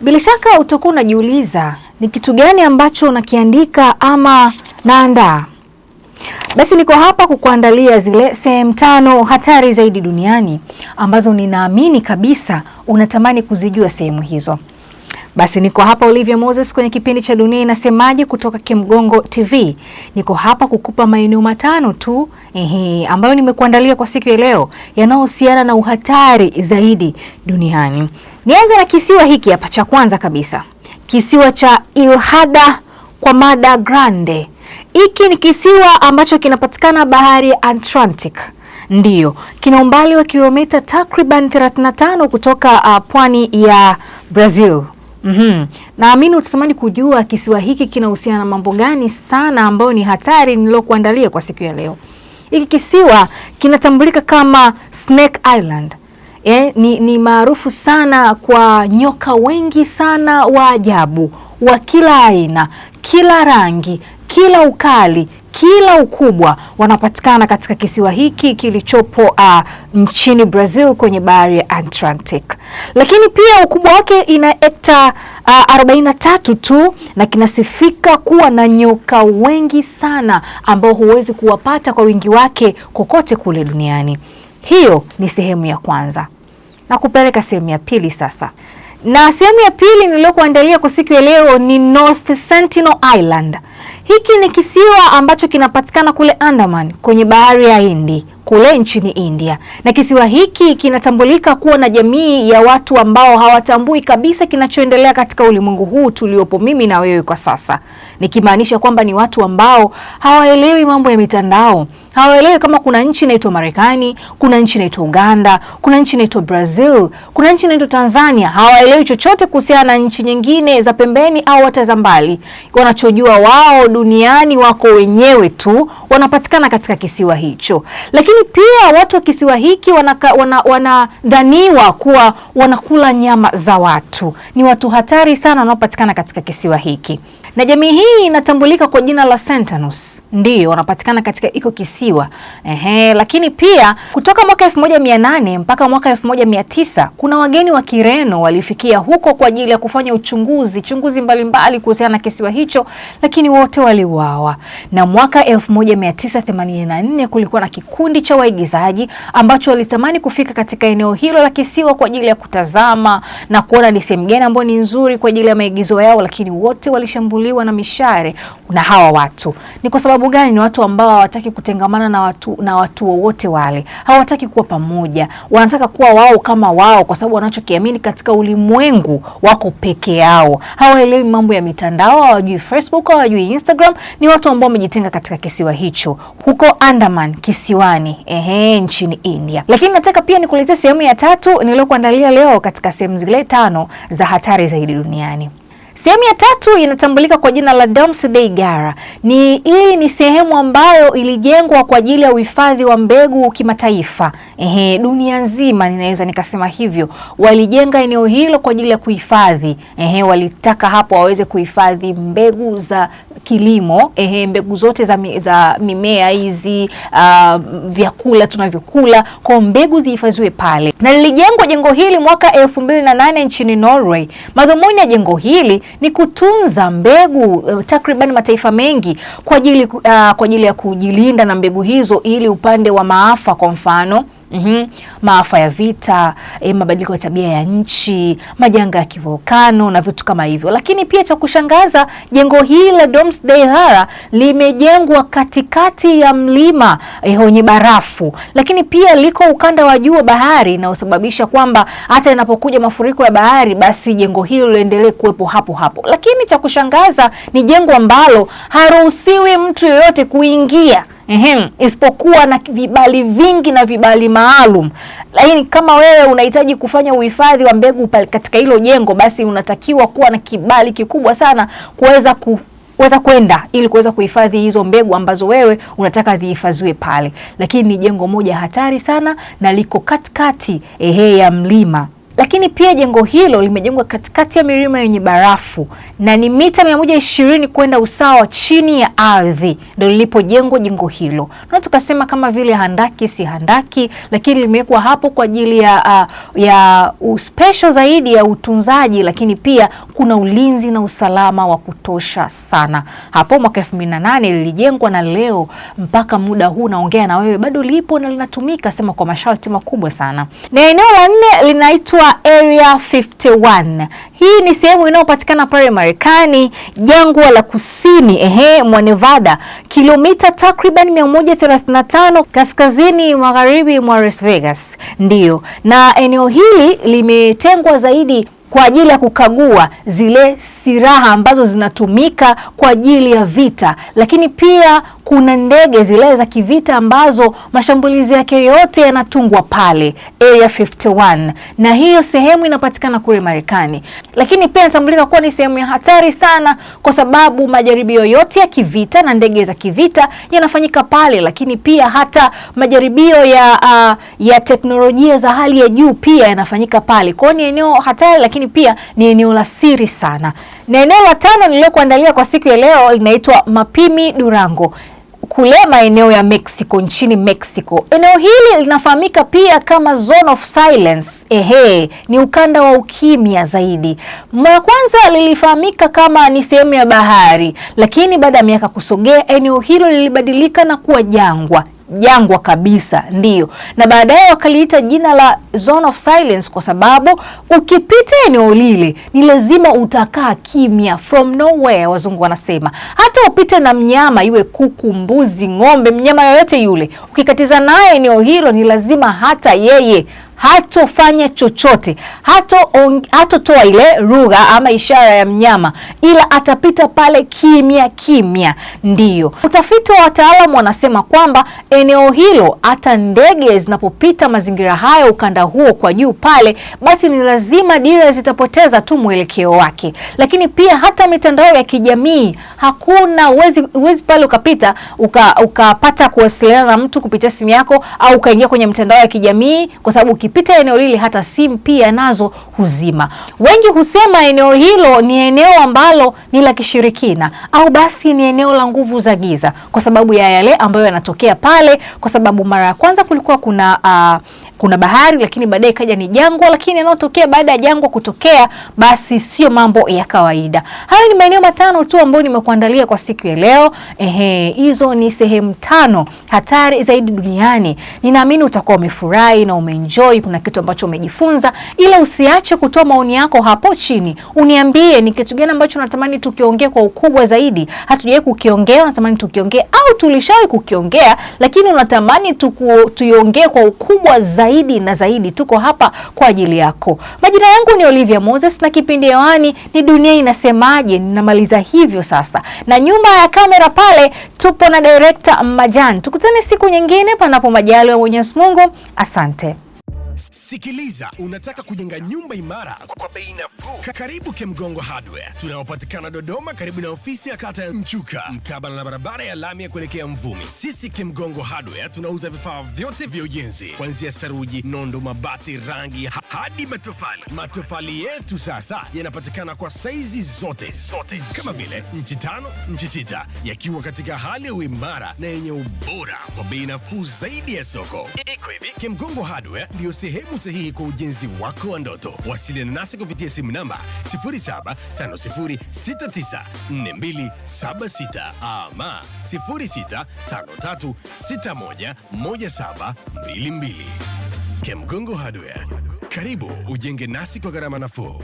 Bila shaka utakuwa unajiuliza ni kitu gani ambacho nakiandika ama naandaa. Basi niko hapa kukuandalia zile sehemu 5 hatari zaidi duniani ambazo ninaamini kabisa unatamani kuzijua sehemu hizo. Basi niko hapa Olivia Moses kwenye kipindi cha Dunia Inasemaje kutoka Kimgongo TV. Niko hapa kukupa maeneo 5 tu ambayo nimekuandalia kwa siku ya leo yanayohusiana na uhatari zaidi duniani. Nianze na kisiwa hiki hapa cha kwanza kabisa. Kisiwa cha Ilhada kwa Mada Grande. Hiki ni kisiwa ambacho kinapatikana bahari ya Atlantic. Ndiyo, kina umbali wa kilomita takriban 35 kutoka pwani ya Brazil. Naamini utatamani kujua kisiwa hiki kinahusiana na mambo gani sana ambayo ni hatari nilokuandalia kwa siku ya leo. Hiki kisiwa kinatambulika kama Snake Island. Ni maarufu sana kwa nyoka wengi sana wa ajabu, wa kila aina, kila rangi, kila ukali, kila ukubwa wanapatikana katika kisiwa hiki kilichopo nchini Brazil kwenye bahari ya Atlantic. Lakini pia ukubwa wake ina hekta 43 tu na kinasifika kuwa na nyoka wengi sana ambao huwezi kuwapata kwa wingi wake kokote kule duniani. Hiyo ni sehemu ya kwanza. Na kupeleka sehemu ya pili sasa. Na sehemu ya pili niliyokuandalia kwa siku ya leo ni North Sentinel Island. Hiki ni kisiwa ambacho kinapatikana kule Andaman kwenye bahari ya Hindi kule nchini India. Na kisiwa hiki kinatambulika kuwa na jamii ya watu ambao hawatambui kabisa kinachoendelea katika ulimwengu huu tuliopo mimi na wewe kwa sasa. Nikimaanisha kwamba ni watu ambao hawaelewi mambo ya mitandao. Hawaelewi kama kuna nchi inaitwa Marekani, kuna nchi inaitwa Uganda, kuna nchi inaitwa Brazil, kuna nchi inaitwa Tanzania. Hawaelewi chochote kuhusiana na nchi nyingine za pembeni au hata za mbali. Wanachojua wao duniani wako wenyewe tu, wanapatikana katika kisiwa hicho. Lakini pia watu wa kisiwa hiki wanadhaniwa kuwa wanakula nyama za watu. Ni watu hatari sana wanaopatikana katika kisiwa hiki. Na jamii hii inatambulika kwa jina la Sentinels. Ndiyo, wanapatikana katika iko kisiwa. Lakini pia kutoka mwaka 1800 mpaka mwaka 1900 kuna wageni wa Kireno walifikia huko kwa ajili ya kufanya uchunguzi mbalimbali kuhusiana na kisiwa hicho, lakini wote waliuawa. Na mwaka 1984 kulikuwa na kikundi cha waigizaji ambacho walitamani kufika katika eneo hilo la kisiwa kwa ajili ya kutazama na kuona ni sehemu gani ambayo ni nzuri kwa ajili ya maigizo yao, lakini wote walishambuliwa na mishare na hawa watu. Ni kwa sababu gani? Ni watu ambao hawataki kutengamana na watu wowote wale. Hawataki kuwa pamoja. Wanataka kuwa wao kama wao kwa sababu wanachokiamini katika ulimwengu wako peke yao. Hawaelewi mambo ya mitandao, hawajui Facebook, hawajui Instagram. Ni watu ambao wamejitenga katika kisiwa hicho huko Andaman kisiwani nchini India. Lakini nataka pia nikuletea sehemu ya 3 niliyokuandalia leo katika sehemu zile 5 za hatari zaidi duniani. Sehemu ya 3 inatambulika kwa jina la Domesday Gara. Hii ni sehemu ambayo ilijengwa kwa ajili ya uhifadhi wa mbegu kimataifa. Dunia nzima ninaweza nikasema hivyo. Walijenga eneo hilo kwa ajili ya kuhifadhi. Walitaka hapo waweze kuhifadhi mbegu za kilimo, mbegu zote za mimea hizi, vyakula tunavyokula, kwa mbegu zihifadhiwe pale. Na lilijengwa jengo hili mwaka 2008 nchini Norway. Madhumuni ya jengo hili ni kutunza mbegu takriban mataifa mengi kwa ajili ya kujilinda na mbegu hizo, ili upande wa maafa, kwa mfano maafa ya vita, mabadiliko ya tabia ya nchi, majanga ya kivolkano na vitu kama hivyo. Lakini pia cha kushangaza, jengo hili la Domesday Gara limejengwa katikati ya mlima wenye barafu, lakini pia liko ukanda wa juu wa bahari na usababisha kwamba hata inapokuja mafuriko ya bahari basi jengo hilo liendelee kuwepo hapo hapo. Lakini cha kushangaza ni jengo ambalo haruhusiwi mtu yeyote kuingia isipokuwa na vibali vingi na vibali maalum. Lakini kama wewe unahitaji kufanya uhifadhi wa mbegu katika hilo jengo, basi unatakiwa kuwa na kibali kikubwa sana kuweza kwenda ili kuweza kuhifadhi hizo mbegu ambazo wewe unataka zihifadhiwe pale. Lakini ni jengo moja hatari sana na liko katikati ya mlima. Lakini pia jengo hilo limejengwa katikati ya milima yenye barafu na ni mita 120 kwenda usawa chini ya ardhi ndio lilipojengwa jengo hilo. Na tukasema kama vile handaki si handaki, lakini limewekwa hapo kwa ajili ya special zaidi ya utunzaji, lakini pia kuna ulinzi na usalama wa kutosha sana. Hapo mwaka 2008 lilijengwa, na leo mpaka muda huu naongea na wewe bado lipo na linatumika, sema kwa masharti makubwa sana. Na eneo la 4 linaitwa Area 51. Hii ni sehemu inayopatikana pale Marekani, jangwa la kusini mwa Nevada, kilomita takriban 135 kaskazini magharibi mwa Las Vegas. Ndiyo, na eneo hili limetengwa zaidi kwa ajili ya kukagua zile silaha ambazo zinatumika kwa ajili ya vita, lakini pia kuna ndege zile za kivita ambazo mashambulizi yake yote yanatungwa pale Area 51, na hiyo sehemu inapatikana kule Marekani. Lakini pia inatambulika kuwa ni sehemu ya hatari sana kwa sababu majaribio yote ya kivita na ndege za kivita yanafanyika pale, lakini pia hata majaribio ya teknolojia za hali ya juu pia yanafanyika pale. Kwa hiyo ni eneo hatari, lakini pia ni eneo la siri sana. Na eneo la 5 nililokuandalia kwa siku ya leo linaitwa Mapimi Durango, kule maeneo ya Mexico, nchini Mexico. Eneo hili linafahamika pia kama Zone of Silence. Ni ukanda wa ukimya zaidi. Mara kwanza lilifahamika kama ni sehemu ya bahari, lakini baada ya miaka kusogea eneo hilo lilibadilika na kuwa jangwa kabisa, ndiyo. Na baadaye wakaliita jina la Zone of Silence kwa sababu ukipita eneo lile ni lazima utakaa kimya, from nowhere wazungu wanasema. Hata upite na mnyama, iwe kuku, mbuzi, ng'ombe, mnyama yoyote yule, ukikatiza naye eneo hilo ni lazima hata yeye hatofanya chochote, hatotoa ile lugha ama ishara ya mnyama, ila atapita pale kimya. Ndiyo, utafiti wa wataalamu wanasema kwamba eneo hilo hata ndege zinapopita mazingira hayo, ukanda huo kwa juu pale, basi ni lazima dira zitapoteza tu mwelekeo wake. Lakini pia hata mitandao ya kijamii hakuna, uwezi pale ukapita ukapata kuwasiliana na mtu kupitia simu yako au ukaingia kwenye mitandao ya kijamii, kwa sababu ukipita eneo lile hata simu pia nazo huzima. Wengi husema eneo hilo ni eneo ambalo ni la kishirikina, au basi ni eneo la nguvu za giza kwa sababu ya yale ambayo yanatokea pale, kwa sababu mara ya kwanza kulikuwa kuna bahari, lakini baadaye kaja ni jangwa, lakini yanayotokea baada ya jangwa kutokea basi sio mambo ya kawaida. Hayo ni maeneo 5 tu ambayo nimekuandalia kwa siku ya leo. Hizo ni sehemu 5 hatari zaidi duniani. Ninaamini utakuwa umefurahi na umeenjoy, kuna kitu ambacho umejifunza, ila usiache kutoa maoni yako hapo chini. Uniambie ni kitu gani ambacho unatamani tukiongee kwa ukubwa zaidi, hatujawahi kukiongea, unatamani tukiongee, au tulishawahi kukiongea lakini unatamani tuiongee kwa ukubwa zaidi na zaidi. Tuko hapa kwa ajili yako. Majina yangu ni Olivia Moses na kipindi hewani ni Dunia Inasemaje. Ninamaliza hivyo sasa, na nyuma ya kamera pale tupo na director Majan. Tukutane siku nyingine panapo majaliwa ya Mwenyezi Mungu. Asante. Sikiliza, unataka kujenga nyumba imara kwa bei nafuu? Karibu Kemgongo Hardware. Tunaopatikana Dodoma karibu na ofisi ya kata ya Mchuka, mkabala na barabara ya lami ya kuelekea Mvumi. Sisi Kemgongo Hardware tunauza vifaa vyote vya ujenzi, kuanzia saruji, nondo, mabati, rangi hadi matofali. Matofali yetu sasa yanapatikana kwa saizi zote kama vile inchi 5, inchi 6, yakiwa katika hali ya uimara na yenye ubora kwa bei nafuu zaidi ya soko. Iko hivi, Kemgongo Hardware ndio sehemu sahihi kwa ujenzi wako wa ndoto. Wasiliana nasi kupitia simu namba 0750694276 ama 0653611722. Kemgongo Hardware, karibu ujenge nasi kwa gharama nafuu.